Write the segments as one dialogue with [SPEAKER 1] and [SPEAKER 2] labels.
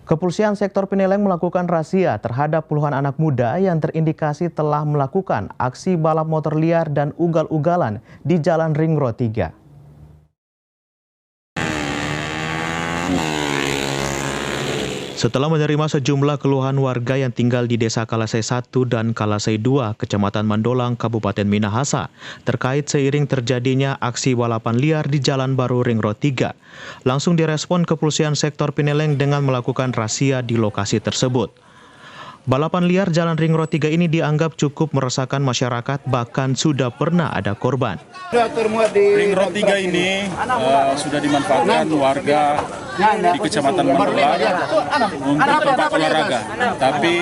[SPEAKER 1] Kepolisian sektor Pineleng melakukan razia terhadap puluhan anak muda yang terindikasi telah melakukan aksi balap motor liar dan ugal-ugalan di Jalan Ring Road 3. Setelah menerima sejumlah keluhan warga yang tinggal di Desa Kalasei 1 dan Kalasei 2, Kecamatan Mandolang, Kabupaten Minahasa, terkait seiring terjadinya aksi balapan liar di Jalan Baru Ring Road 3. Langsung direspon Kepolisian sektor Pineleng dengan melakukan razia di lokasi tersebut. Balapan liar Jalan Ring Road 3 ini dianggap cukup meresahkan masyarakat, bahkan sudah pernah ada korban.
[SPEAKER 2] Ring Road 3 ini sudah dimanfaatkan warga di Kecamatan Mandolang untuk tempat olahraga. Tapi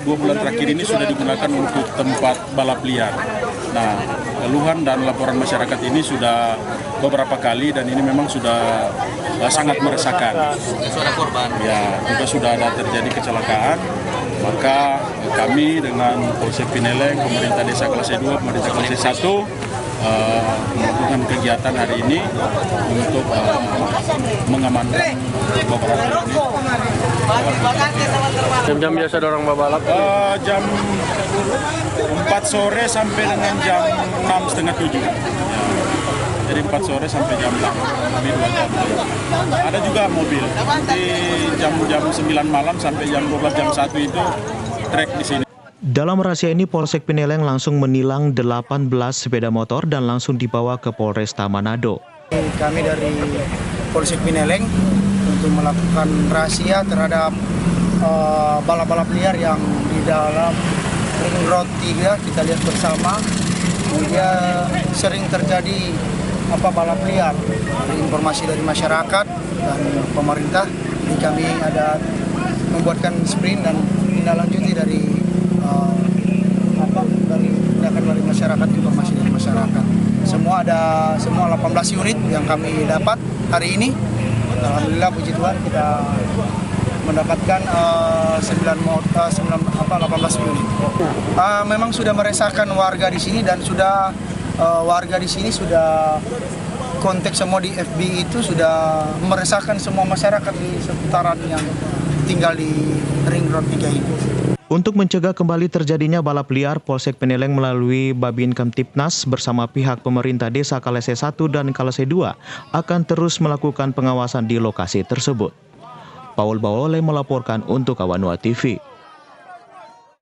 [SPEAKER 2] 2 bulan terakhir ini sudah digunakan untuk tempat balap liar. Nah, keluhan dan laporan masyarakat ini sudah beberapa kali dan ini memang sudah sangat meresahkan.
[SPEAKER 3] Sudah korban.
[SPEAKER 2] Ya, juga sudah ada terjadi kecelakaan. Maka kami dengan Polsek Pineleng, pemerintah Desa Kalasei 2, pemerintah Kalasei 1 melakukan kegiatan hari ini untuk mengamankan beberapa ini.
[SPEAKER 4] Jam-jam biasa dorong balap?
[SPEAKER 2] Jam 4 sore sampai dengan jam 6.30, 7. Jadi 4 sore sampai jam 6, lebih 2 jam. Ada juga mobil, di jam 9 malam sampai jam 12, jam 1 itu trek di sini.
[SPEAKER 1] Dalam razia ini, Polsek Pineleng langsung menilang 18 sepeda motor dan langsung dibawa ke Polresta Manado.
[SPEAKER 5] Kami dari Polsek Pineleng untuk melakukan razia terhadap balap-balap liar yang di dalam Ring Road 3, kita lihat bersama. Dia sering terjadi balap liar. Informasi dari masyarakat dan pemerintah, jadi kami ada membuatkan sprint dan menindaklanjuti dari tindakan dari masyarakat, informasi dari masyarakat. Semua 18 unit yang kami dapat hari ini. Alhamdulillah, puji Tuhan, kita mendapatkan 18 unit. Memang sudah meresahkan warga di sini dan sudah warga di sini sudah kontak semua di FB itu sudah meresahkan semua masyarakat di seputaran yang tinggal di Ring Road 3 ini.
[SPEAKER 1] Untuk mencegah kembali terjadinya balap liar, Polsek Pineleng melalui Babin Kamtipnas bersama pihak pemerintah Desa Kalasei 1 dan Kalasei 2 akan terus melakukan pengawasan di lokasi tersebut. Paul Bawole melaporkan untuk Awanua TV.